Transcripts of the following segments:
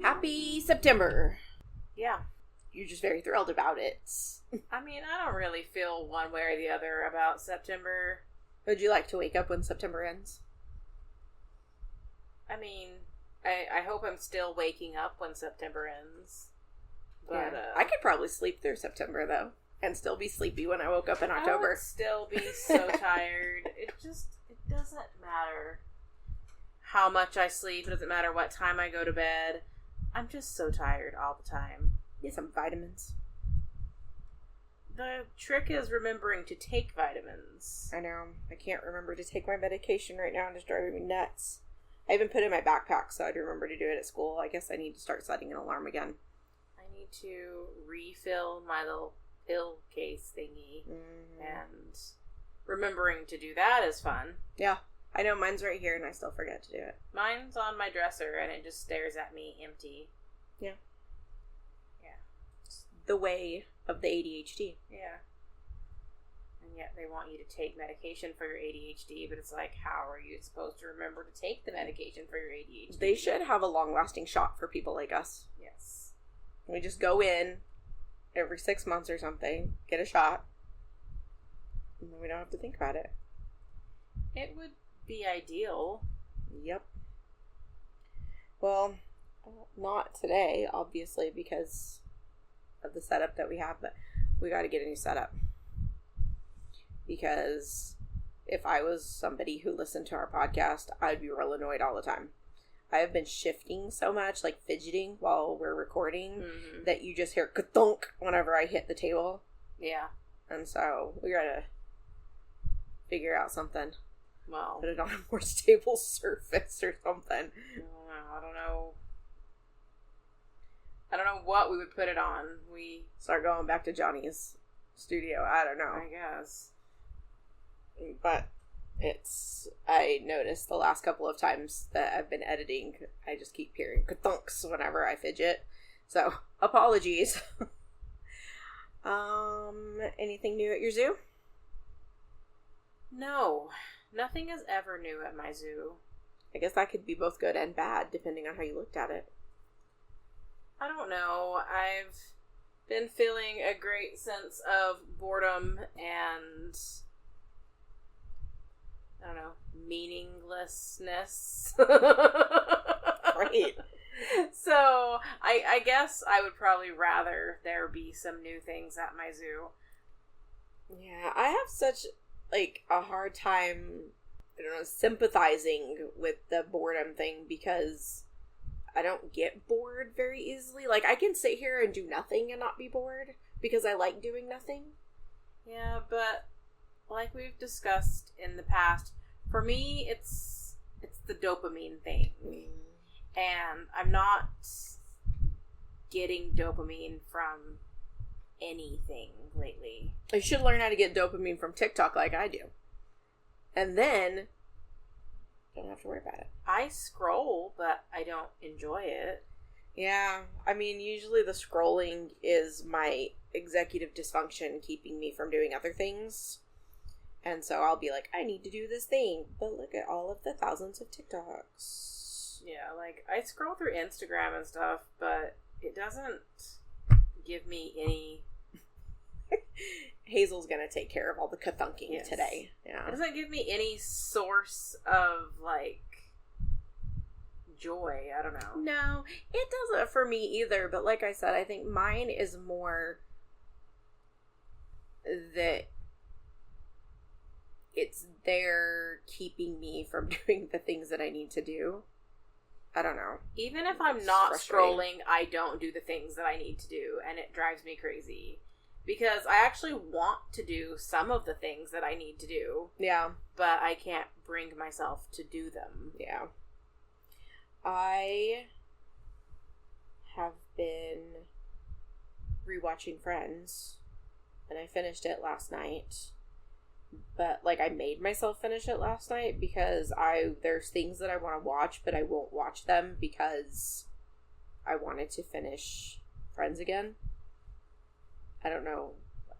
Happy September. Yeah. You're just very thrilled about it. I mean, I don't really feel one way or the other about September. Would you like to wake up when September ends? I mean, I hope I'm still waking up when September ends. But, yeah. I could probably sleep through September, though, and still be sleepy when I woke up in October. I would still be so tired. It doesn't matter how much I sleep. It doesn't matter what time I go to bed. I'm just so tired all the time. Get some vitamins. The trick is remembering to take vitamins. I know. I can't remember to take my medication right now, and it's driving me nuts. I even put it in my backpack, so I'd remember to do it at school. I guess I need to start setting an alarm again. I need to refill my little pill case thingy, and remembering to do that is fun. Yeah. I know mine's right here, and I still forget to do it. Mine's on my dresser, and it just stares at me empty. Yeah. Yeah. It's the way of the ADHD. Yeah. And yet they want you to take medication for your ADHD, but it's like, how are you supposed to remember to take the medication for your ADHD? They should have a long-lasting shot for people like us. Yes. We just go in every 6 months or something, get a shot, and then we don't have to think about it. It would be ideal. Yep. Well, not today, obviously, because of the setup that we have, but we got to get a new setup. Because if I was somebody who listened to our podcast, I'd be real annoyed all the time. I have been shifting so much, like fidgeting while we're recording, that you just hear ka-thunk whenever I hit the table. Yeah. And so we gotta figure out something. Well, put it on a more stable surface or something. I don't know. I don't know what we would put it on. We start going back to Johnny's studio. I don't know. I guess. But I noticed the last couple of times that I've been editing, I just keep hearing ka-thunks whenever I fidget. So, apologies. Anything new at your zoo? No. Nothing is ever new at my zoo. I guess that could be both good and bad, depending on how you looked at it. I don't know. I've been feeling a great sense of boredom and, I don't know, meaninglessness. Great. So, I guess I would probably rather there be some new things at my zoo. Yeah, I have such a hard time, I don't know, sympathizing with the boredom thing because I don't get bored very easily. Like, I can sit here and do nothing and not be bored because I like doing nothing. Yeah, but like we've discussed in the past, for me, it's the dopamine thing. And I'm not getting dopamine from anything lately. You should learn how to get dopamine from TikTok like I do. And then don't have to worry about it. I scroll, but I don't enjoy it. Yeah, I mean, usually the scrolling is my executive dysfunction keeping me from doing other things. And so I'll be like, I need to do this thing, but look at all of the thousands of TikToks. Yeah, like, I scroll through Instagram and stuff, but it doesn't give me any... Hazel's gonna take care of all the ka-thunking today. Yeah. It doesn't give me any source of, joy. I don't know. No, it doesn't for me either, but like I said, I think mine is more that it's there keeping me from doing the things that I need to do. I don't know. Even if I'm not scrolling, I don't do the things that I need to do, and it drives me crazy. Because I actually want to do some of the things that I need to do. Yeah. But I can't bring myself to do them. Yeah. I have been rewatching Friends, and I finished it last night. But, I made myself finish it last night because there's things that I want to watch, but I won't watch them because I wanted to finish Friends again. I don't know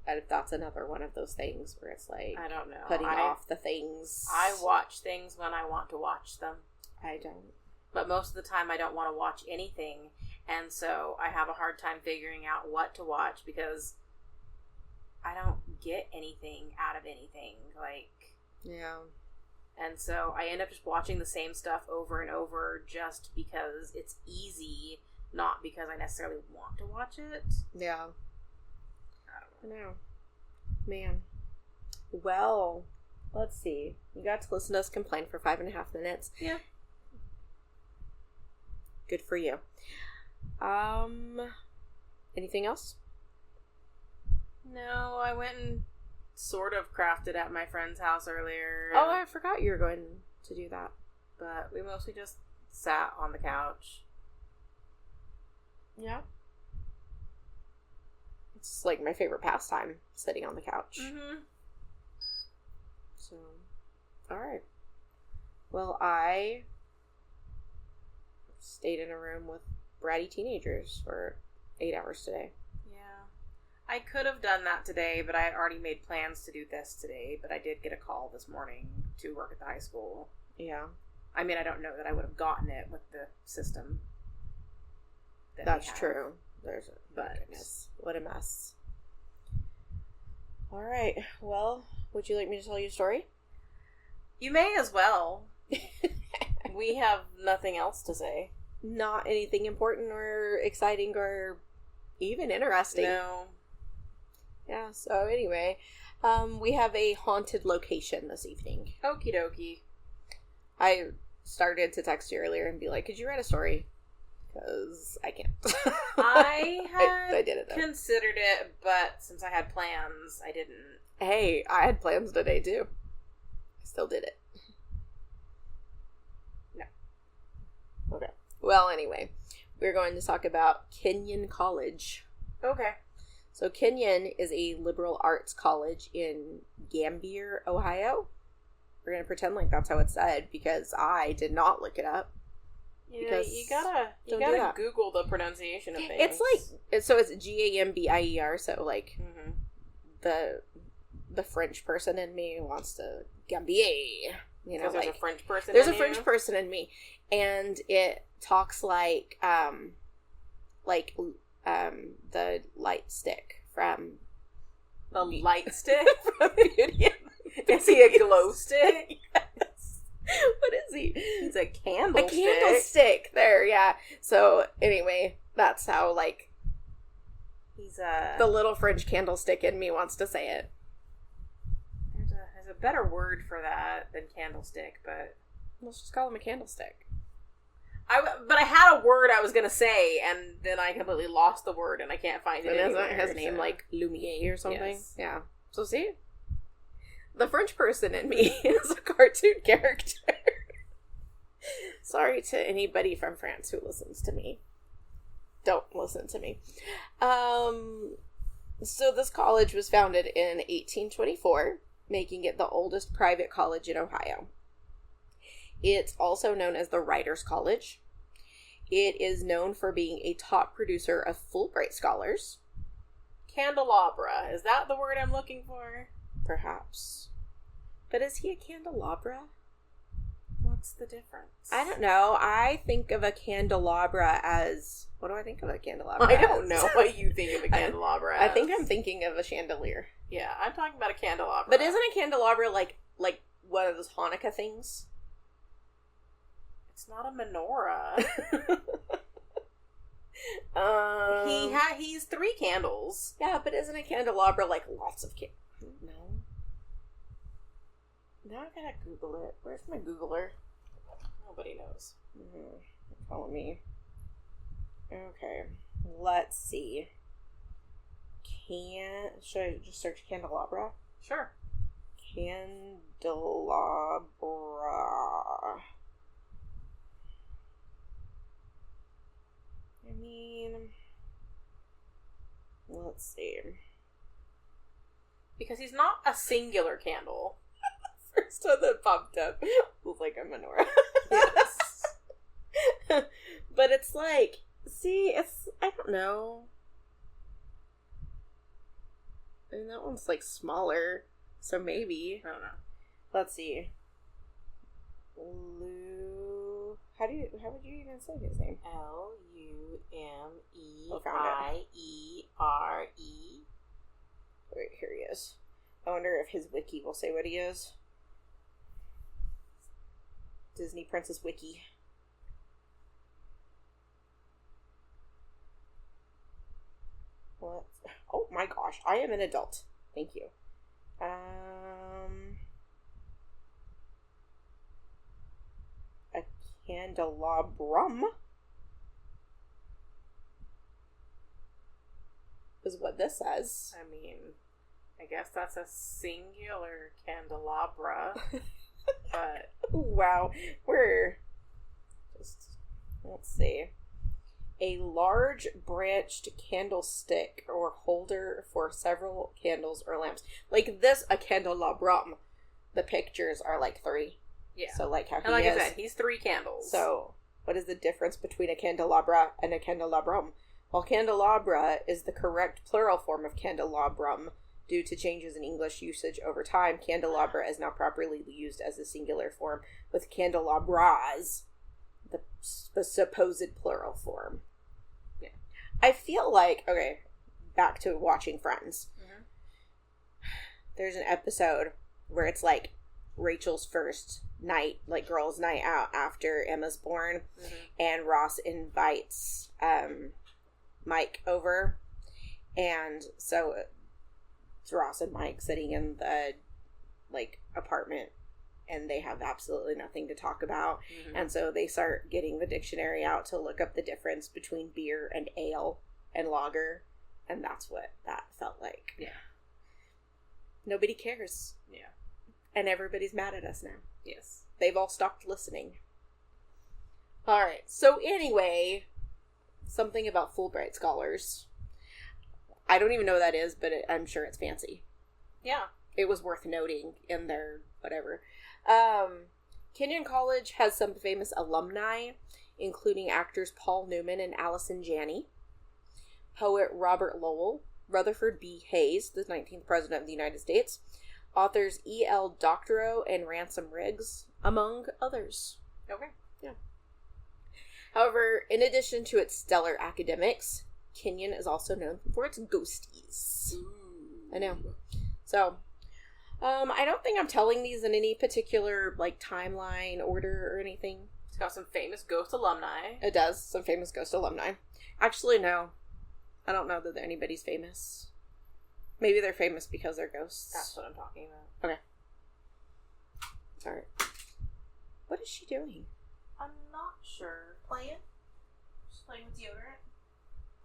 if that's another one of those things where it's I don't know. Putting off the things. I watch things when I want to watch them. I don't. But most of the time I don't want to watch anything. And so I have a hard time figuring out what to watch because I don't get anything out of anything. Like, yeah. And so I end up just watching the same stuff over and over just because it's easy, not because I necessarily want to watch it. Yeah. I don't know. Man. Well, let's see. You got to listen to us complain for 5.5 minutes. Yeah. Good for you. Anything else? No, I went and sort of crafted at my friend's house earlier. Oh, I forgot you were going to do that. But we mostly just sat on the couch. Yeah. It's like my favorite pastime, sitting on the couch. Mm-hmm. So, alright. Well, I stayed in a room with bratty teenagers for 8 hours today. Yeah. I could have done that today, but I had already made plans to do this today, but I did get a call this morning to work at the high school. Yeah. I mean, I don't know that I would have gotten it with the system. That's true. There's a but goodness. What a mess. Alright. Well, would you like me to tell you a story? You may as well. We have nothing else to say. Not anything important or exciting or even interesting. No. Yeah, so anyway, we have a haunted location this evening. Okie dokie. I started to text you earlier and be like, could you write a story? Because I can't. I did it though. Considered it, but since I had plans, I didn't. Hey, I had plans today too. I still did it. No. Okay. Well, anyway, we're going to talk about Kenyon College. Okay. So Kenyon is a liberal arts college in Gambier, Ohio. We're going to pretend like that's how it's said because I did not look it up. Yeah, you gotta Google the pronunciation of things. It's like, so it's Gambier, so like the French person in me wants to Gambier. You know, there's a French person. There's a French person in me, and it talks like the light stick from the light stick from Beauty. Is he a glow stick? Yes. What is he? He's a candlestick. A candlestick. There, yeah. So anyway, that's how like he's the little French candlestick in me wants to say it. There's a better word for that than candlestick, but let's just call him a candlestick. But I had a word I was gonna say, and then I completely lost the word, and I can't find it. And isn't his name like Lumiere or something? Yes. Yeah. So see, the French person in me is a cartoon character. Sorry to anybody from France who listens to me. Don't listen to me. So this college was founded in 1824, making it the oldest private college in Ohio. It's also known as the Writers' College. It is known for being a top producer of Fulbright scholars. Candelabra. Is that the word I'm looking for? Perhaps. But is he a candelabra? What's the difference? I don't know. I think of a candelabra as... What do I think of a candelabra I don't know what you think of a candelabra I think I'm thinking of a chandelier. Yeah, I'm talking about a candelabra. But isn't a candelabra like one of those Hanukkah things? It's not a menorah. He's 3 candles. Yeah, but isn't a candelabra like lots of candles? No. Now I gotta Google it. Where's my Googler? Nobody knows. Follow me. Okay. Let's see. Should I just search candelabra? Sure. Candelabra. I mean, let's see. Because he's not a singular candle. First one that popped up was like a menorah. Yes. But it's like, see, I don't know. I mean, that one's like smaller, so maybe. I don't know. Let's see. How would you even say his name? Lunn. found it. I-E-R-E. Wait, here he is. I wonder if his wiki will say what he is. Disney Princess Wiki. What? Oh my gosh, I am an adult. Thank you. A candelabrum is what this says. I mean, I guess that's a singular candelabra. But wow, we're just, let's see. A large branched candlestick or holder for several candles or lamps. Like this, a candelabrum. The pictures are like 3. yeah. So like how he And like is. I said, he's 3 candles. So what is the difference between a candelabra and a candelabrum? Well, candelabra is the correct plural form of candelabrum. Due to changes in English usage over time, candelabra is now properly used as a singular form, with candelabras the supposed plural form. Yeah. I feel like, okay, back to watching Friends. Mm-hmm. There's an episode where it's like Rachel's first night, like girls' night out after Emma's born, Mm-hmm. and Ross invites Mike over, and so it's Ross and Mike sitting in the like apartment, and they have absolutely nothing to talk about. Mm-hmm. And so they start getting the dictionary out to look up the difference between beer and ale and lager, and that's what that felt like. Yeah. Nobody cares. Yeah. And everybody's mad at us now. Yes. They've all stopped listening. Alright, so anyway, something about Fulbright scholars. I don't even know what that is, but I'm sure it's fancy. Yeah. It was worth noting in their whatever. Kenyon College has some famous alumni, including actors Paul Newman and Allison Janney, poet Robert Lowell, Rutherford B. Hayes, the 19th President of the United States, authors E.L. Doctorow and Ransom Riggs, among others. Okay. Yeah. However, in addition to its stellar academics, Kenyon is also known for its ghosties. Ooh. I know. So, I don't think I'm telling these in any particular, like, timeline order or anything. It's got some famous ghost alumni. It does. Some famous ghost alumni. Actually, no. I don't know that anybody's famous. Maybe they're famous because they're ghosts. That's what I'm talking about. Okay. Alright. What is she doing? I'm not sure. Playing? Just playing with deodorant?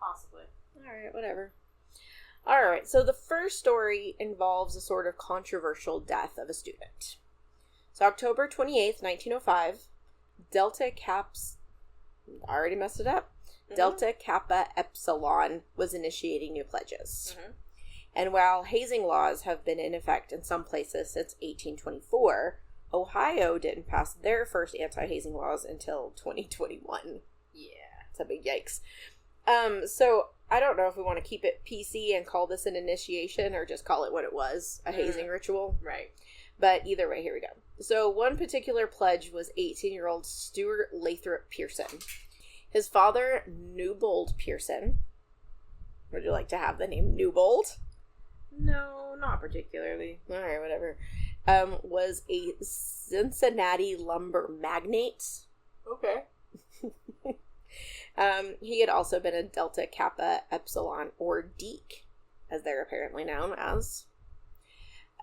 Possibly. Alright, whatever. Alright, so the first story involves a sort of controversial death of a student. So October 28th, 1905, Delta Caps... I already messed it up. Mm-hmm. Delta Kappa Epsilon was initiating new pledges. Mm-hmm. And while hazing laws have been in effect in some places since 1824, Ohio didn't pass their first anti-hazing laws until 2021. Yeah. It's a big yikes. So I don't know if we want to keep it PC and call this an initiation or just call it what it was, a hazing ritual. Right. But either way, here we go. So one particular pledge was 18-year-old Stuart Pierson. His father, Newbold Pierson. Would you like to have the name Newbold? No, not particularly. Alright, whatever. Was a Cincinnati lumber magnate. Okay. He had also been a Delta Kappa Epsilon, or Deke, as they're apparently known as.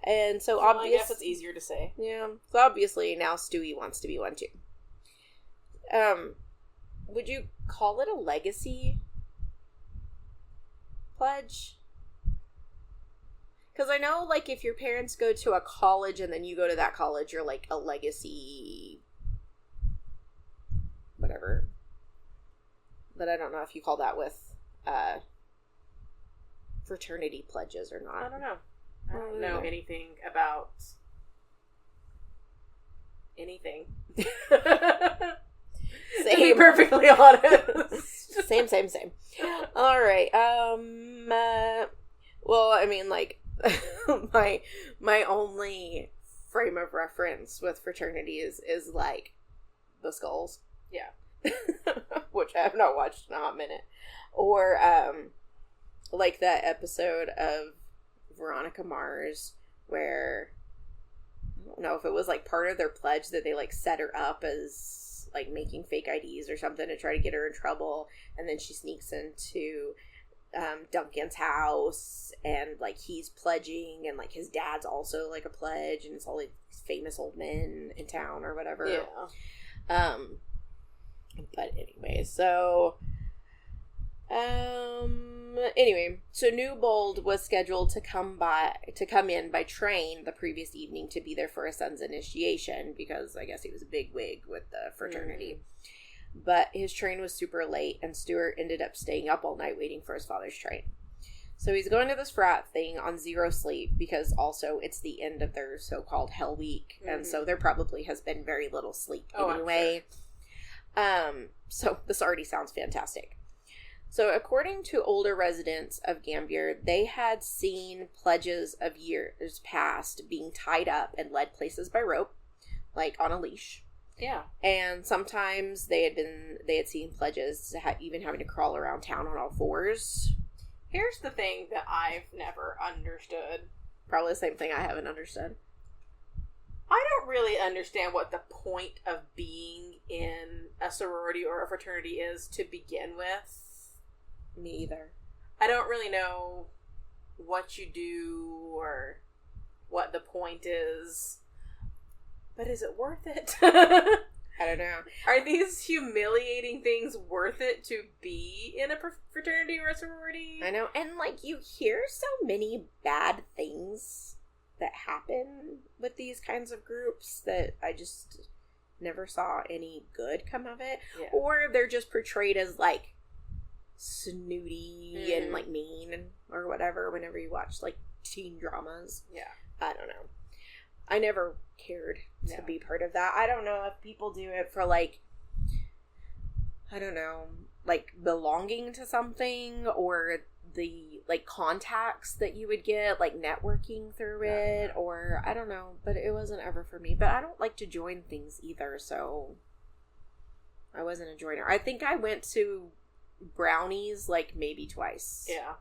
And so Well, I guess it's easier to say. Yeah. So obviously now Stewie wants to be one too. Would you call it a legacy pledge? Because I know, like, if your parents go to a college and then you go to that college, you're, like, a legacy... whatever. But I don't know if you call that with, fraternity pledges or not. I don't know. I don't know know anything about anything. To be perfectly honest. Same. Alright, well, I mean, like, my only frame of reference with fraternities is like, the skulls. Yeah. which I have not watched in a hot minute, or like that episode of Veronica Mars where I don't know if it was like part of their pledge that they like set her up as like making fake IDs or something to try to get her in trouble, and then she sneaks into Duncan's house and like he's pledging and like his dad's also like a pledge and it's all like famous old men in town or whatever. Yeah. But anyway, so anyway, so Newbold was scheduled to come in by train the previous evening to be there for his son's initiation because I guess he was a big wig with the fraternity. But his train was super late, and Stuart ended up staying up all night waiting for his father's train. So he's going to this frat thing on zero sleep because also it's the end of their so-called Hell Week, and so there probably has been very little sleep anyway. So this already sounds fantastic. So according to older residents of Gambier, they had seen pledges of years past being tied up and led places by rope, like on a leash. Yeah. And sometimes they had seen pledges even having to crawl around town on all fours. Here's the thing that I've never understood. Probably the same thing I haven't understood. I don't really understand what the point of being in a sorority or a fraternity is to begin with. Me either. I don't really know what you do or what the point is. But is it worth it? I don't know. Are these humiliating things worth it to be in a fraternity or a sorority? I know. And, like, you hear so many bad things that happen with these kinds of groups that I just never saw any good come of it. Yeah. Or they're just portrayed as, like, snooty and, like, mean or whatever whenever you watch, like, teen dramas. Yeah. I don't know. I never cared to be part of that. I don't know if people do it for, like, I don't know, like, belonging to something or the, like, contacts that you would get, like, networking through it, or, I don't know, but it wasn't ever for me. But I don't like to join things either, so I wasn't a joiner. I think I went to Brownies, like, maybe twice. Yeah.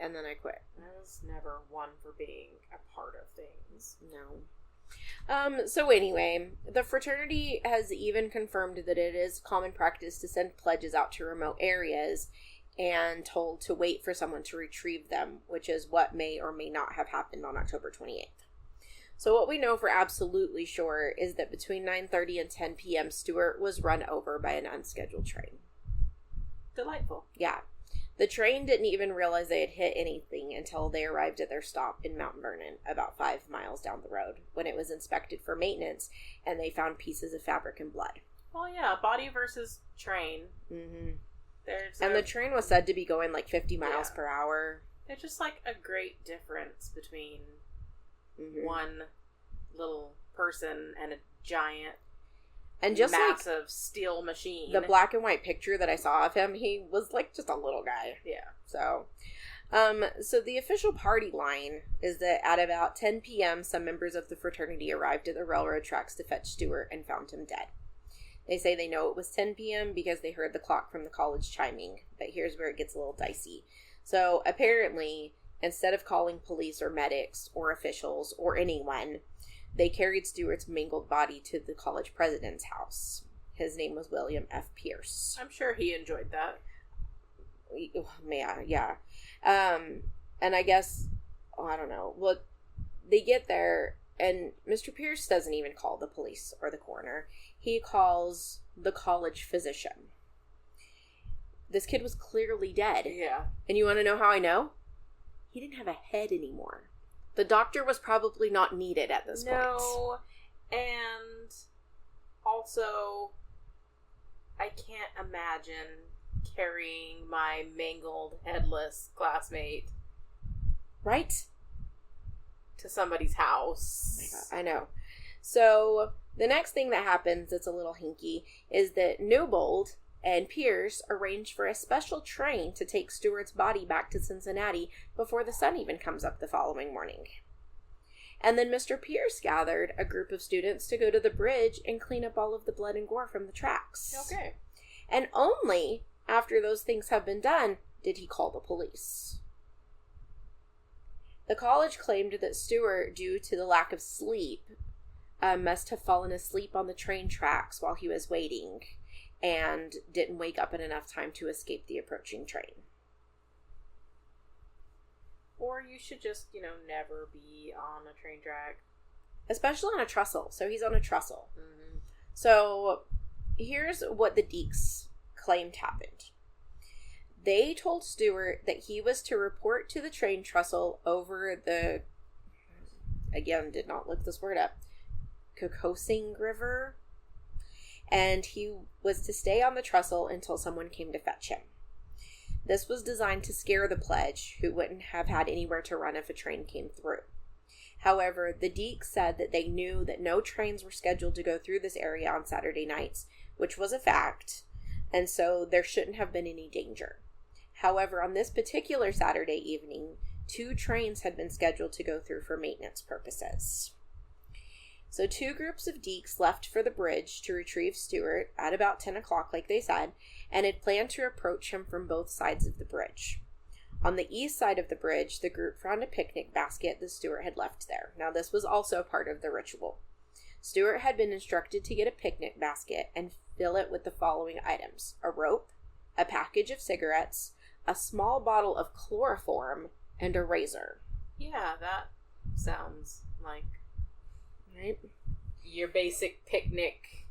And then I quit. I was never one for being a part of things. No. So anyway, the fraternity has even confirmed that it is common practice to send pledges out to remote areas and told to wait for someone to retrieve them, which is what may or may not have happened on October 28th. So what we know for absolutely sure is that between 9:30 and 10 p.m., Stuart was run over by an unscheduled train. Delightful. Yeah. The train didn't even realize they had hit anything until they arrived at their stop in Mount Vernon, about 5 miles down the road, when it was inspected for maintenance, and they found pieces of fabric and blood. Well, yeah, body versus train. Mm-hmm. And the train was said to be going like 50 miles per hour. There's just like a great difference between one little person and a giant and just massive like steel machine. The black and white picture that I saw of him, he was like just a little guy. Yeah. So the official party line is that at about 10 p.m., some members of the fraternity arrived at the railroad tracks to fetch Stuart and found him dead. They say they know it was 10 p.m. because they heard the clock from the college chiming, but here's where it gets a little dicey. So apparently, instead of calling police or medics or officials or anyone, they carried Stuart's mangled body to the college president's house. His name was William F. Pierce. I'm sure he enjoyed that. Yeah. And I guess, I don't know. Well, they get there, and Mr. Pierce doesn't even call the police or the coroner. He calls the college physician. This kid was clearly dead. Yeah. And you want to know how I know? He didn't have a head anymore. The doctor was probably not needed at this point. No, and also, I can't imagine carrying my mangled, headless classmate. Right? To somebody's house. Oh my God, I know. So, the next thing that happens that's a little hinky is that Newbold and Pierce arranged for a special train to take Stuart's body back to Cincinnati before the sun even comes up the following morning. And then Mr. Pierce gathered a group of students to go to the bridge and clean up all of the blood and gore from the tracks. Okay. And only after those things have been done did he call the police. The college claimed that Stuart, due to the lack of sleep, must have fallen asleep on the train tracks while he was waiting and didn't wake up in enough time to escape the approaching train. Or you should just, never be on a train track. Especially on a trestle. So he's on a trestle. Mm-hmm. So here's what the Deeks claimed happened. They told Stuart that he was to report to the train trestle over the, again, did not look this word up, Kokosing River. And he was to stay on the trestle until someone came to fetch him. This was designed to scare the pledge, who wouldn't have had anywhere to run if a train came through. However, the Deeks said that they knew that no trains were scheduled to go through this area on Saturday nights, which was a fact, and so there shouldn't have been any danger. However, on this particular Saturday evening, 2 trains had been scheduled to go through for maintenance purposes. So 2 groups of Deeks left for the bridge to retrieve Stuart at about 10 o'clock, like they said, and had planned to approach him from both sides of the bridge. On the east side of the bridge, the group found a picnic basket that Stuart had left there. Now, this was also part of the ritual. Stuart had been instructed to get a picnic basket and fill it with the following items: a rope, a package of cigarettes, a small bottle of chloroform, and a razor. Yeah, that sounds like right? Your basic picnic.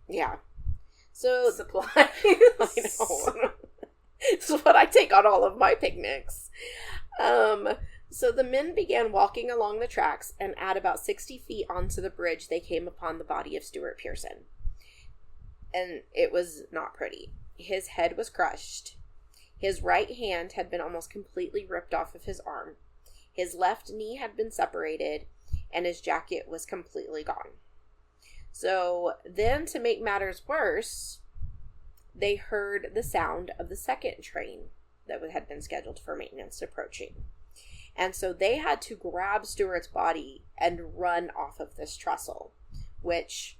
Yeah. So supplies. I know. This is what I take on all of my picnics. So the men began walking along the tracks, and at about 60 feet onto the bridge, they came upon the body of Stuart Pierson. And it was not pretty. His head was crushed. His right hand had been almost completely ripped off of his arm. His left knee had been separated, and his jacket was completely gone. So then, to make matters worse, they heard the sound of the second train that had been scheduled for maintenance approaching. And so they had to grab Stuart's body and run off of this trestle, which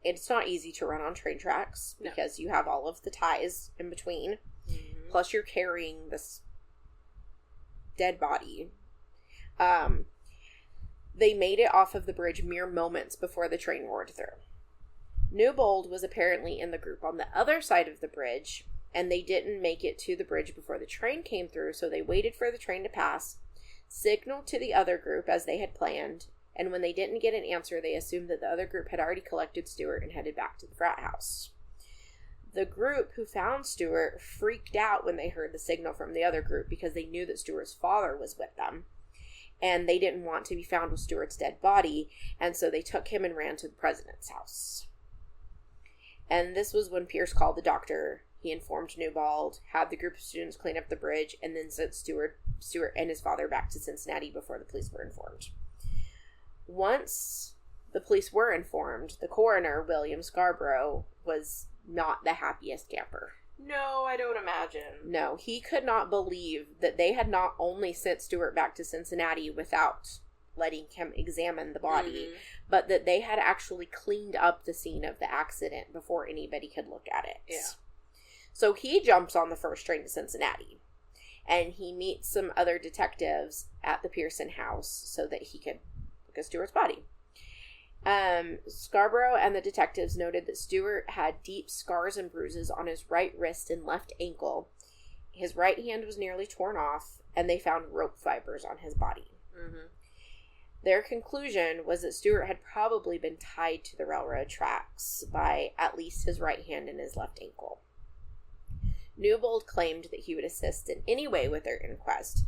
it's not easy to run on train tracks because you have all of the ties in between. Mm-hmm. Plus you're carrying this dead body. They made it off of the bridge mere moments before the train roared through. Newbold was apparently in the group on the other side of the bridge, and they didn't make it to the bridge before the train came through, so they waited for the train to pass, signaled to the other group as they had planned, and when they didn't get an answer, they assumed that the other group had already collected Stuart and headed back to the frat house. The group who found Stuart freaked out when they heard the signal from the other group because they knew that Stuart's father was with them. And they didn't want to be found with Stuart's dead body, and so they took him and ran to the president's house. And this was when Pierce called the doctor. He informed Newbold, had the group of students clean up the bridge, and then sent Stuart and his father back to Cincinnati before the police were informed. Once the police were informed, the coroner, William Scarborough, was not the happiest camper. No, I don't imagine. No, he could not believe that they had not only sent Stuart back to Cincinnati without letting him examine the body, but that they had actually cleaned up the scene of the accident before anybody could look at it. Yeah. So he jumps on the first train to Cincinnati, and he meets some other detectives at the Pierson house so that he could look at Stuart's body. Scarborough and the detectives noted that Stuart had deep scars and bruises on his right wrist and left ankle. His right hand was nearly torn off, and they found rope fibers on his body. Mm-hmm. Their conclusion was that Stuart had probably been tied to the railroad tracks by at least his right hand and his left ankle. Newbold claimed that he would assist in any way with their inquest,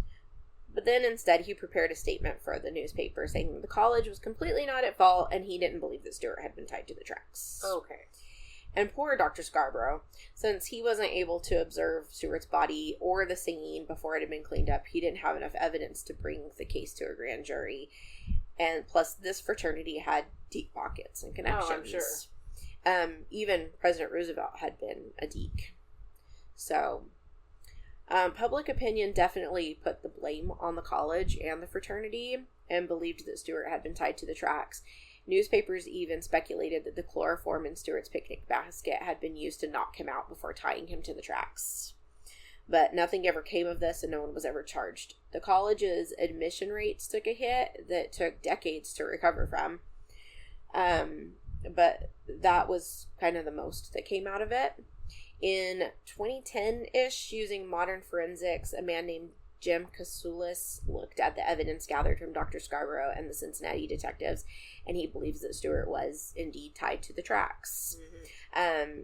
but then instead he prepared a statement for the newspaper saying that the college was completely not at fault and he didn't believe that Stuart had been tied to the tracks. Okay. And poor Dr. Scarborough, since he wasn't able to observe Stuart's body or the singing before it had been cleaned up, he didn't have enough evidence to bring the case to a grand jury. And plus, this fraternity had deep pockets and connections. Oh, I'm sure. Even President Roosevelt had been a Deke. So, public opinion definitely put the blame on the college and the fraternity, and believed that Stuart had been tied to the tracks. Newspapers even speculated that the chloroform in Stuart's picnic basket had been used to knock him out before tying him to the tracks. But nothing ever came of this, and no one was ever charged. The college's admission rates took a hit that took decades to recover from. But that was kind of the most that came out of it. In 2010-ish, using modern forensics, a man named Jim Kasulis looked at the evidence gathered from Dr. Scarborough and the Cincinnati detectives, and he believes that Stuart was indeed tied to the tracks. Mm-hmm.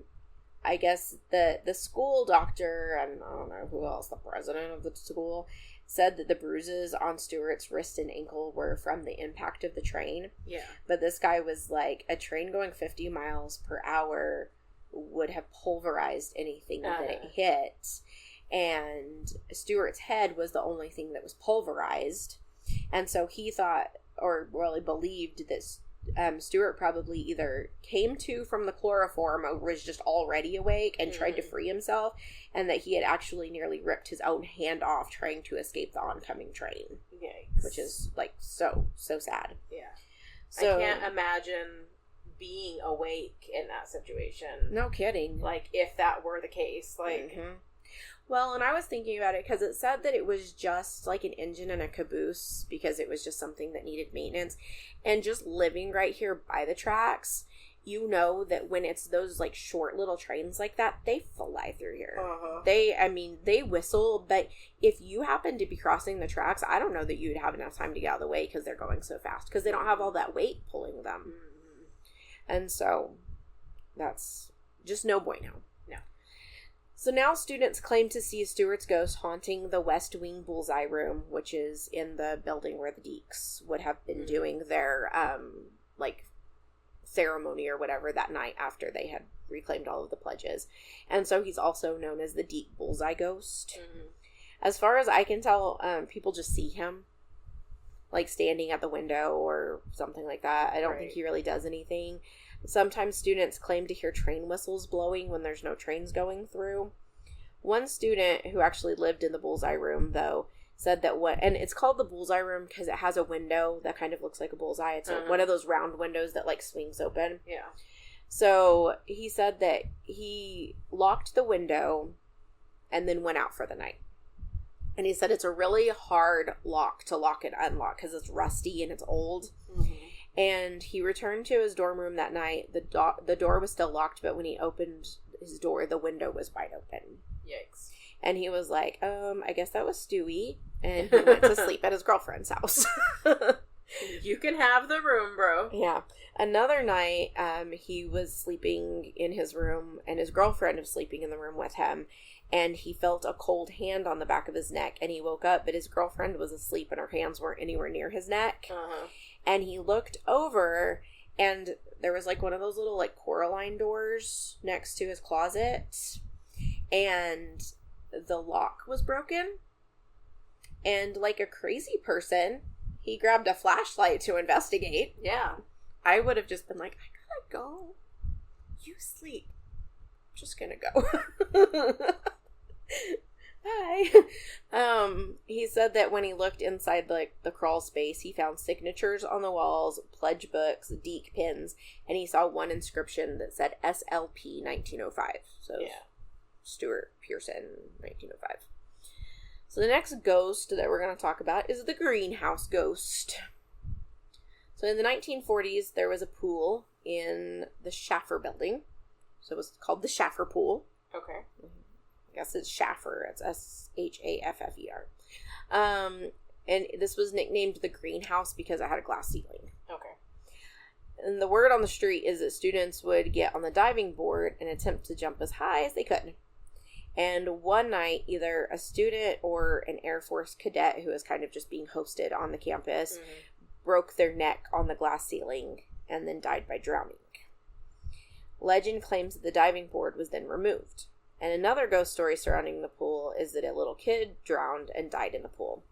I guess the school doctor, and I don't know who else, the president of the school, said that the bruises on Stuart's wrist and ankle were from the impact of the train. Yeah. But this guy was like, a train going 50 miles per hour would have pulverized anything that it hit. And Stuart's head was the only thing that was pulverized. And so he thought, or really believed, that Stuart probably either came to from the chloroform or was just already awake and tried to free himself, and that he had actually nearly ripped his own hand off trying to escape the oncoming train. Yikes. Which is, like, so sad. Yeah. So, I can't imagine being awake in that situation. No kidding. Like, if that were the case. Like... Mm-hmm. Well, and I was thinking about it because it said that it was just like an engine and a caboose because it was just something that needed maintenance. And just living right here by the tracks, you know that when it's those like short little trains like that, they fly through here. Uh-huh. They whistle, but if you happen to be crossing the tracks, I don't know that you'd have enough time to get out of the way because they're going so fast because they don't have all that weight pulling them. Mm-hmm. And so that's just no bueno. So now students claim to see Stuart's ghost haunting the West Wing Bullseye Room, which is in the building where the Deeks would have been doing their, ceremony or whatever that night after they had reclaimed all of the pledges. And so he's also known as the Deek Bullseye Ghost. Mm-hmm. As far as I can tell, people just see him, like, standing at the window or something like that. I don't think he really does anything. Sometimes students claim to hear train whistles blowing when there's no trains going through. One student who actually lived in the Bullseye Room, though, said that and it's called the Bullseye Room because it has a window that kind of looks like a bullseye. It's one of those round windows that, like, swings open. Yeah. So he said that he locked the window and then went out for the night. And he said it's a really hard lock to lock and unlock because it's rusty and it's old. Mm-hmm. And he returned to his dorm room that night. The door was still locked, but when he opened his door, the window was wide open. Yikes. And he was like, I guess that was Stewie. And he went to sleep at his girlfriend's house. You can have the room, bro. Yeah. Another night, he was sleeping in his room, and his girlfriend was sleeping in the room with him. And he felt a cold hand on the back of his neck. And he woke up, but his girlfriend was asleep, and her hands weren't anywhere near his neck. Uh-huh. And he looked over, and there was, like, one of those little, like, Coraline doors next to his closet. And the lock was broken. And, like a crazy person, he grabbed a flashlight to investigate. Yeah. I would have just been like, I gotta go. You sleep. I'm just gonna go. Hi. He said that when he looked inside the crawl space, he found signatures on the walls, pledge books, Deek pins, and he saw one inscription that said SLP 1905. So yeah. Stuart Pierson 1905. So the next ghost that we're going to talk about is the greenhouse ghost. So in the 1940s, there was a pool in the Schaffer building. So it was called the Schaffer Pool. Okay. I guess it's Schaffer. It's Schaffer. And this was nicknamed the greenhouse because it had a glass ceiling. Okay. And the word on the street is that students would get on the diving board and attempt to jump as high as they could. And one night, either a student or an Air Force cadet who was kind of just being hosted on the campus broke their neck on the glass ceiling and then died by drowning. Legend claims that the diving board was then removed. And another ghost story surrounding the pool is that a little kid drowned and died in the pool.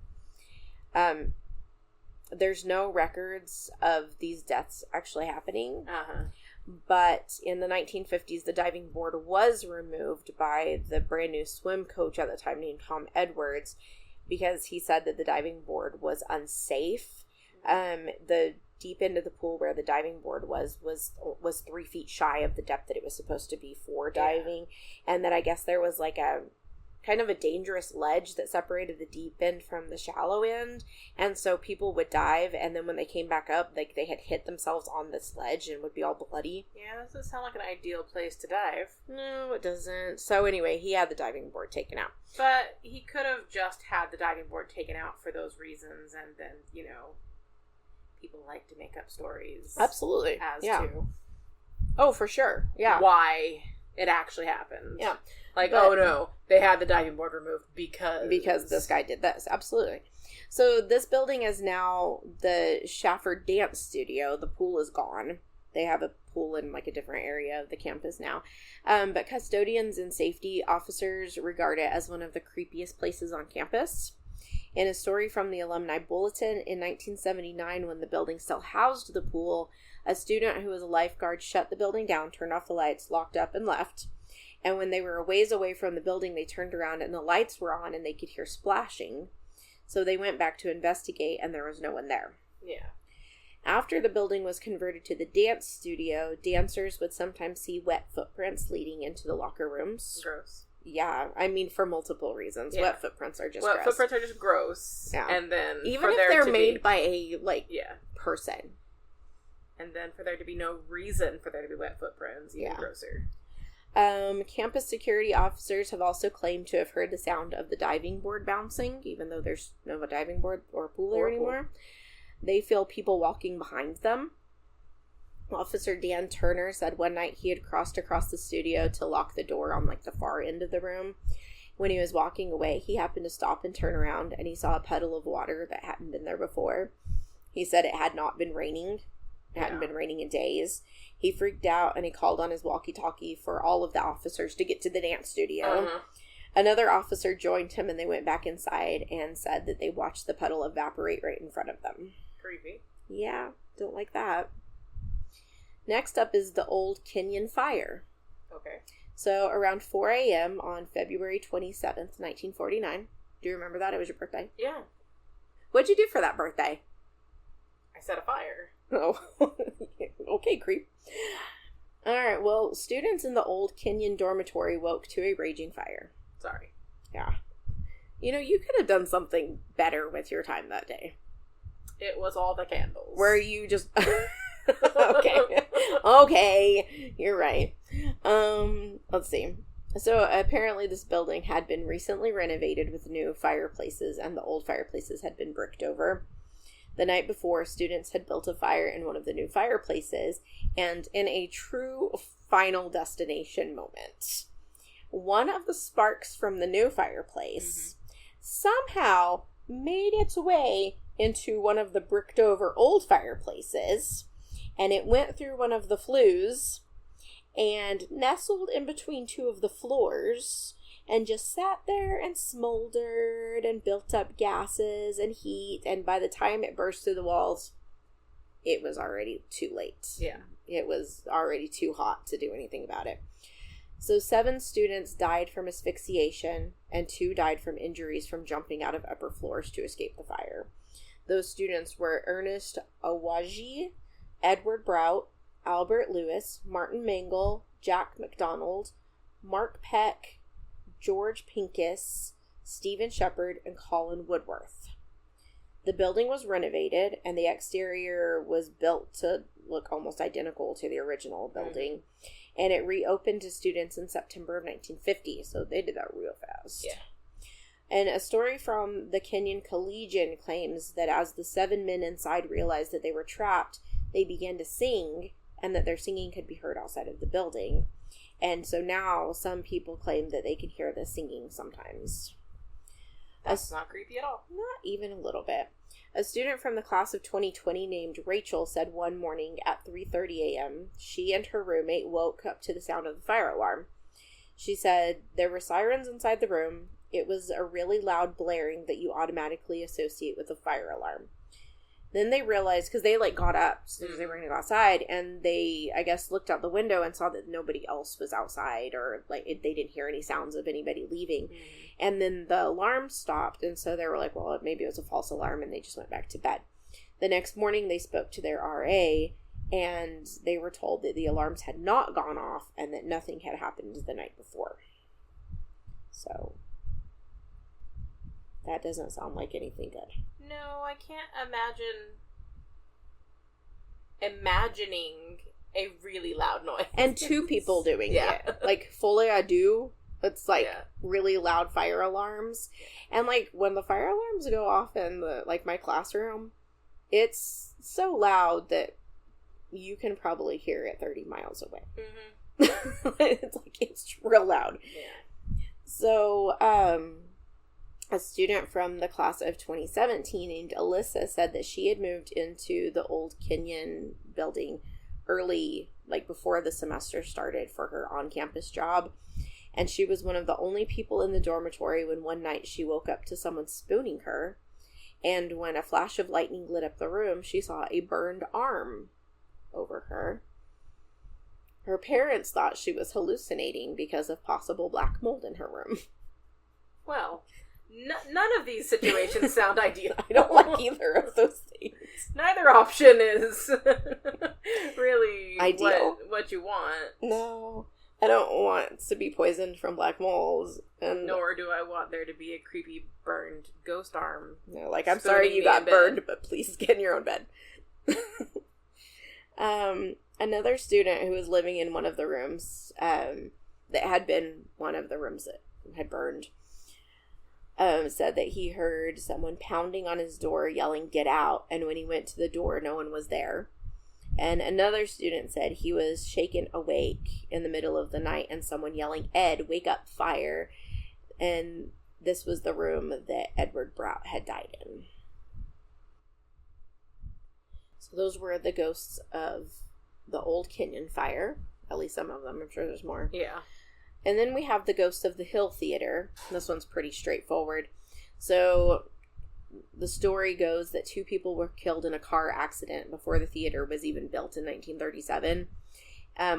There's no records of these deaths actually happening. Uh-huh. But in the 1950s, the diving board was removed by the brand new swim coach at the time named Tom Edwards because he said that the diving board was unsafe The deep end of the pool where the diving board was 3 feet shy of the depth that it was supposed to be for diving. Yeah. And that I guess there was like a kind of a dangerous ledge that separated the deep end from the shallow end. And so people would dive, and then when they came back up, like they had hit themselves on this ledge and would be all bloody. Yeah, that doesn't sound like an ideal place to dive. No, it doesn't. So anyway, he had the diving board taken out. But he could have just had the diving board taken out for those reasons, and then, you know, people like to make up stories. Absolutely. As to... Oh, for sure. Yeah. Why it actually happened. Yeah. Like, oh no, they had the diving board removed because this guy did this. Absolutely. So this building is now the Shafford Dance Studio. The pool is gone. They have a pool in like a different area of the campus now. But custodians and safety officers regard it as one of the creepiest places on campus. In a story from the Alumni Bulletin, in 1979, when the building still housed the pool, a student who was a lifeguard shut the building down, turned off the lights, locked up, and left. And when they were a ways away from the building, they turned around and the lights were on and they could hear splashing. So they went back to investigate and there was no one there. Yeah. After the building was converted to the dance studio, dancers would sometimes see wet footprints leading into the locker rooms. Gross. Yeah, I mean for multiple reasons. Yeah. Wet footprints are just gross. Wet footprints are just gross. Yeah. And then even if they're made by a person. And then for there to be no reason for there to be wet footprints, even grosser. Campus security officers have also claimed to have heard the sound of the diving board bouncing, even though there's no diving board or pool there anymore. They feel people walking behind them. Officer Dan Turner said one night he had crossed across the studio to lock the door on like the far end of the room. When he was walking away, he happened to stop and turn around, and he saw a puddle of water that hadn't been there before. He said it had not been raining. It hadn't been raining in days. He freaked out and he called on his walkie-talkie for all of the officers to get to the dance studio. Uh-huh. Another officer joined him and they went back inside and said that they watched the puddle evaporate right in front of them. Creepy. Yeah, don't like that. Next up is the Old Kenyon fire. Okay. So around 4 a.m. on February 27th, 1949. Do you remember that? It was your birthday? Yeah. What'd you do for that birthday? I set a fire. Oh, okay, creep. Alright, well, students in the Old Kenyon dormitory woke to a raging fire. Sorry. Yeah. You know, you could have done something better with your time that day. It was all the candles. Where you just... Okay. Okay, you're right. Let's see. So, apparently this building had been recently renovated with new fireplaces, and the old fireplaces had been bricked over. The night before, students had built a fire in one of the new fireplaces, and in a true Final Destination moment, one of the sparks from the new fireplace somehow made its way into one of the bricked over old fireplaces, and it went through one of the flues and nestled in between two of the floors and just sat there and smoldered and built up gases and heat, and by the time it burst through the walls, it was already too late. Yeah. It was already too hot to do anything about it. So 7 students died from asphyxiation, and 2 died from injuries from jumping out of upper floors to escape the fire. Those students were Ernest Awaji, Edward Brout, Albert Lewis, Martin Mangle, Jack McDonald, Mark Peck, George Pincus, Stephen Shepard, and Colin Woodworth. The building was renovated, and the exterior was built to look almost identical to the original building, and it reopened to students in September of 1950, so they did that real fast. Yeah. And a story from the Kenyon Collegian claims that as the 7 men inside realized that they were trapped, they began to sing, and that their singing could be heard outside of the building. And so now some people claim that they can hear the singing sometimes. That's not creepy at all. Not even a little bit. A student from the class of 2020 named Rachel said one morning at 3:30 a.m. she and her roommate woke up to the sound of the fire alarm. She said there were sirens inside the room. It was a really loud blaring that you automatically associate with a fire alarm. Then they realized, because they, got up as soon as they were going to go outside, and they, I guess, looked out the window and saw that nobody else was outside, or, they didn't hear any sounds of anybody leaving. And then the alarm stopped, and so they were like, well, maybe it was a false alarm, and they just went back to bed. The next morning, they spoke to their RA, and they were told that the alarms had not gone off and that nothing had happened the night before. So, that doesn't sound like anything good. No, I can't imagining a really loud noise. And 2 people doing it. Like, fully I do. It's like really loud fire alarms. And like when the fire alarms go off in my classroom, it's so loud that you can probably hear it 30 miles away. Mm-hmm. It's real loud. Yeah. So, a student from the class of 2017 named Alyssa said that she had moved into the Old Kenyon building early, before the semester started for her on-campus job. And she was one of the only people in the dormitory when one night she woke up to someone spooning her. And when a flash of lightning lit up the room, she saw a burned arm over her. Her parents thought she was hallucinating because of possible black mold in her room. Well, none of these situations sound ideal. I don't like either of those things. Neither option is really ideal. What you want. No. I don't want to be poisoned from black moles. And nor do I want there to be a creepy burned ghost arm. No, I'm sorry you got burned, but please get in your own bed. Another student who was living in one of the rooms, that had been one of the rooms that had burned, said that he heard someone pounding on his door yelling, "Get out," and when he went to the door, no one was there. And another student said he was shaken awake in the middle of the night and someone yelling, "Ed, wake up, fire." And this was the room that Edward Brout had died in. So those were the ghosts of the Old Kenyon fire. At least some of them. I'm sure there's more. Yeah. And then we have the ghost of the Hill Theater. This one's pretty straightforward. So the story goes that 2 people were killed in a car accident before the theater was even built in 1937.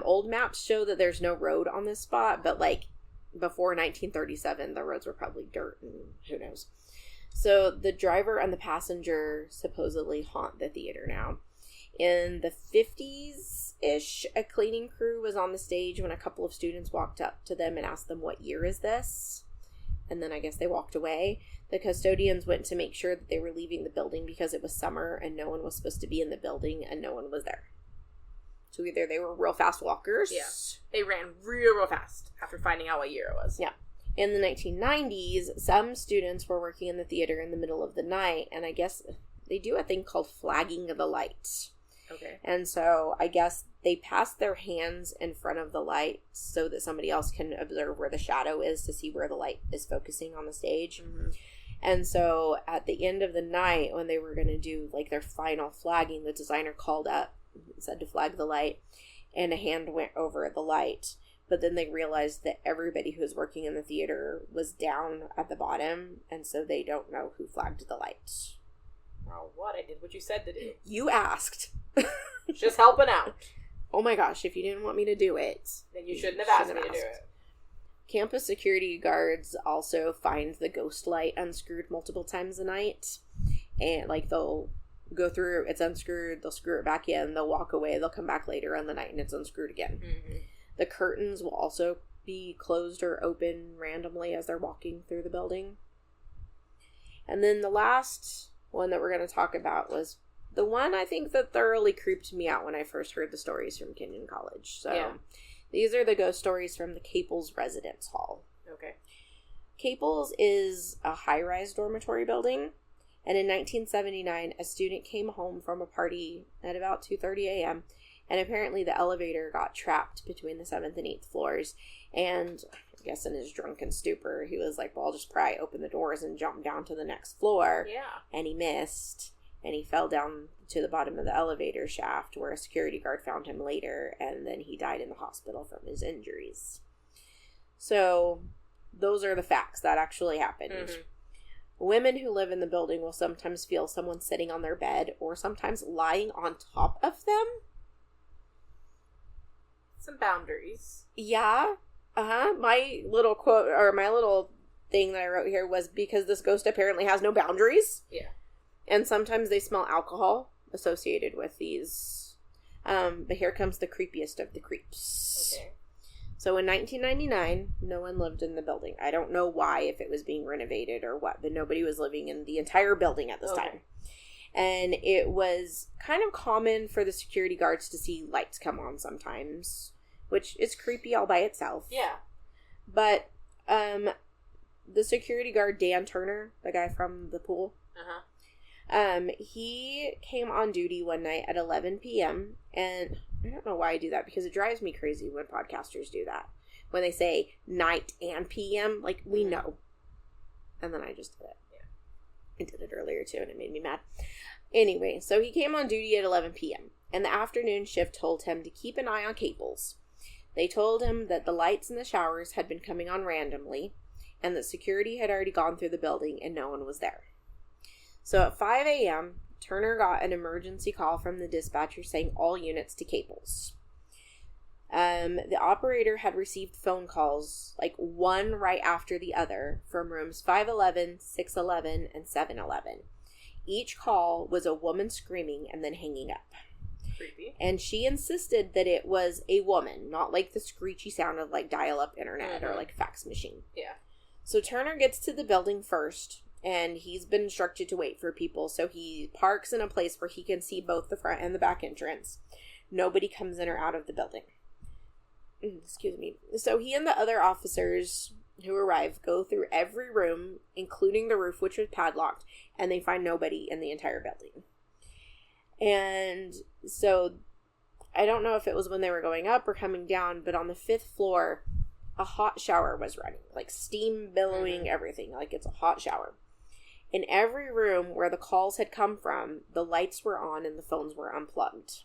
Old maps show that there's no road on this spot, but before 1937, the roads were probably dirt and who knows. So the driver and the passenger supposedly haunt the theater now. In the 50s-ish, a cleaning crew was on the stage when a couple of students walked up to them and asked them, "What year is this?" And then I guess they walked away. The custodians went to make sure that they were leaving the building because it was summer and no one was supposed to be in the building and no one was there. So either they were real fast walkers. Yeah. They ran real fast after finding out what year it was. Yeah. In the 1990s, some students were working in the theater in the middle of the night, and I guess they do a thing called flagging the light. Okay. And so I guess they pass their hands in front of the light so that somebody else can observe where the shadow is to see where the light is focusing on the stage. Mm-hmm. And so at the end of the night, when they were going to do their final flagging, the designer called up and said to flag the light, and a hand went over the light. But then they realized that everybody who was working in the theater was down at the bottom, and so they don't know who flagged the light. Oh, what? I did what you said to do. You asked. Just helping out. Oh my gosh, if you didn't want me to do it, then you shouldn't have asked me to do it. Campus security guards also find the ghost light unscrewed multiple times a night. And they'll go through, it's unscrewed, they'll screw it back in, they'll walk away, they'll come back later in the night and it's unscrewed again. Mm-hmm. The curtains will also be closed or open randomly as they're walking through the building. And then the last one that we're going to talk about was the one I think that thoroughly creeped me out when I first heard the stories from Kenyon College. So these are the ghost stories from the Caples Residence Hall. Okay. Caples is a high-rise dormitory building, and in 1979, a student came home from a party at about 2:30 a.m., and apparently the elevator got trapped between the 7th and 8th floors, and I guess in his drunken stupor, he was like, well, I'll just pry open the doors and jump down to the next floor. Yeah. And he missed, and he fell down to the bottom of the elevator shaft where a security guard found him later, and then he died in the hospital from his injuries. So those are the facts that actually happened. Mm-hmm. Women who live in the building will sometimes feel someone sitting on their bed or sometimes lying on top of them. Some boundaries. Yeah. My little quote, or my little thing that I wrote here was, because this ghost apparently has no boundaries. Yeah. And sometimes they smell alcohol associated with these. But here comes the creepiest of the creeps. Okay. So in 1999, no one lived in the building. I don't know why, if it was being renovated or what, but nobody was living in the entire building at this time. And it was kind of common for the security guards to see lights come on sometimes, which is creepy all by itself. Yeah. But the security guard, Dan Turner, the guy from the pool, he came on duty one night at 11 p.m. And I don't know why I do that, because it drives me crazy when podcasters do that. When they say night and p.m., like, we know. And then I just did it. Yeah. I did it earlier, too, and it made me mad. Anyway, so he came on duty at 11 p.m., and the afternoon shift told him to keep an eye on Caples. They told him that the lights in the showers had been coming on randomly, and that security had already gone through the building and no one was there. So at 5 a.m., Turner got an emergency call from the dispatcher saying all units to Caples. The operator had received phone calls, like one right after the other, from rooms 511, 611, and 711. Each call was a woman screaming and then hanging up. Creepy. And she insisted that it was a woman, not like the screechy sound of like dial-up internet or like fax machine. Yeah. So Turner gets to the building first, and he's been instructed to wait for people, so he parks in a place where he can see both the front and the back entrance. Nobody comes in or out of the building. Excuse me. So he and the other officers who arrive go through every room, including the roof, which was padlocked, and they find nobody in the entire building. And so I don't know if it was when they were going up or coming down, but on the 5th floor, a hot shower was running, like steam billowing, everything, like it's a hot shower. In every room where the calls had come from, the lights were on and the phones were unplugged.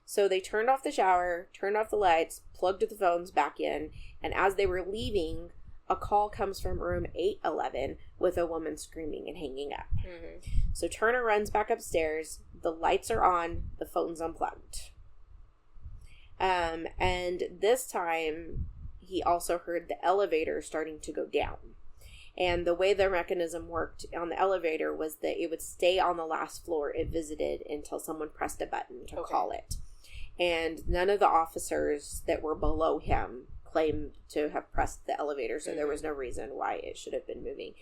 So they turned off the shower, turned off the lights, plugged the phones back in, and as they were leaving, a call comes from room 811 with a woman screaming and hanging up. So Turner runs back upstairs, the lights are on, the phone's unplugged. And this time, he also heard the elevator starting to go down. And the way the mechanism worked on the elevator was that it would stay on the last floor it visited until someone pressed a button to call it. And none of the officers that were below him claimed to have pressed the elevator, so there was no reason why it should have been moving.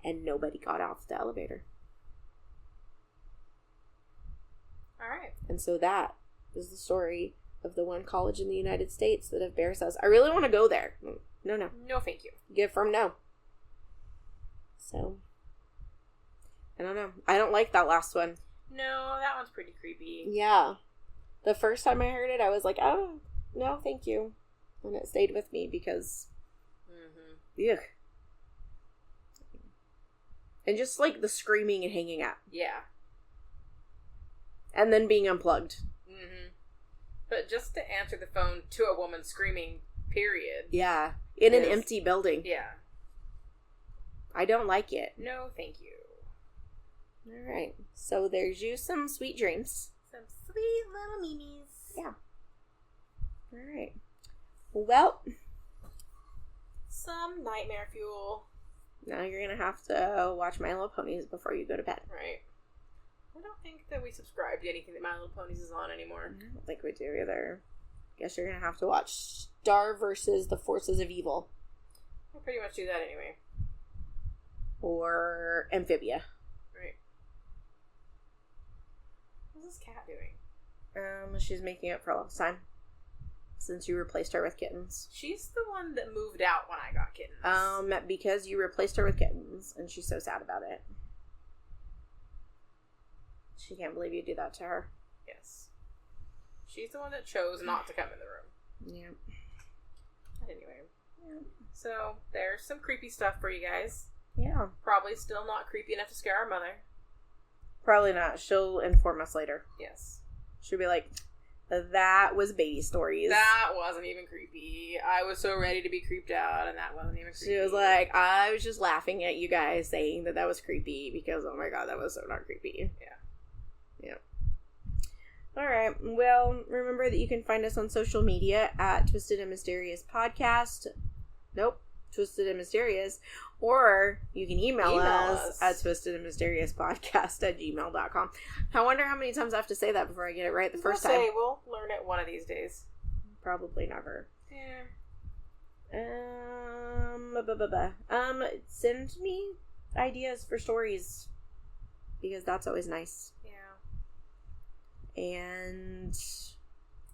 And nobody got off the elevator. All right. And so that is the story of the one college in the United States that if Bear says, I really want to go there. No. No, thank you. Give from no. So, I don't know. I don't like that last one. No, that one's pretty creepy. Yeah. The first time I heard it, I was like, oh, no, thank you. And it stayed with me because, yuck. And just like the screaming and hanging up. Yeah. And then being unplugged. But just to answer the phone to a woman screaming, period. Yeah. In an empty building. Yeah. I don't like it. No, thank you. All right. So there's you some sweet dreams. Some sweet little memes. Yeah. All right. Well. Some nightmare fuel. Now you're going to have to watch My Little Ponies before you go to bed. Right. I don't think that we subscribe to anything that My Little Ponies is on anymore. I don't think we do either. Guess you're going to have to watch Star versus the Forces of Evil. I pretty much do that anyway. Or Amphibia. Right. What's this cat doing? She's making up for lost time. Since you replaced her with kittens. She's the one that moved out when I got kittens. Because you replaced her with kittens, and she's so sad about it. She can't believe you do that to her. Yes. She's the one that chose not to come in the room. Yeah. But anyway. Yeah. So, there's some creepy stuff for you guys. Yeah. Probably still not creepy enough to scare our mother. Probably not. She'll inform us later. Yes. She'll be like, that was baby stories. That wasn't even creepy. I was so ready to be creeped out, and that wasn't even creepy. She was like, I was just laughing at you guys saying that was creepy because, oh my god, that was so not creepy. Yeah. Alright, well, remember that you can find us on social media at Twisted and Mysterious Podcast. Nope. Twisted and Mysterious, or you can email us at twistedandmysteriouspodcast@gmail.com. I wonder how many times I have to say that before I get it right the first time. We'll learn it one of these days. Probably never. Yeah. Send me ideas for stories, because that's always nice. Yeah. And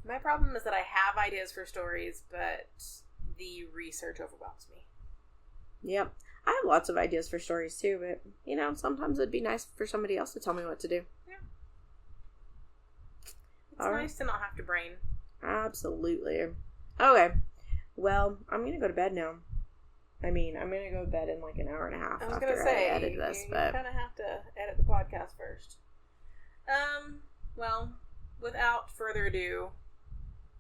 my problem is that I have ideas for stories, but the research overwhelms me. Yep. I have lots of ideas for stories too, but, sometimes it'd be nice for somebody else to tell me what to do. Yeah. It's nice to not have to brain. Absolutely. Okay. Well, I'm going to go to bed now. I'm going to go to bed in like an hour and a half after I edit this. You kind of have to edit the podcast first. Well, without further ado,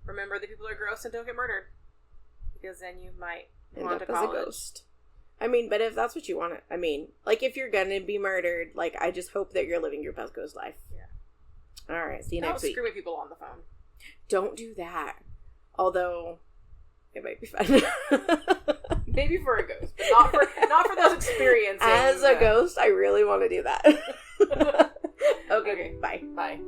remember that people are gross and don't get murdered. Because then you might haunt a college. As a ghost. But if that's what you want to, if you're gonna be murdered, I just hope that you're living your best ghost life. Yeah. Alright, see you next week. Don't scream at people on the phone. Don't do that. Although, it might be fun. Maybe for a ghost, but not for those experiences. As a ghost, I really want to do that. Okay, bye. Bye.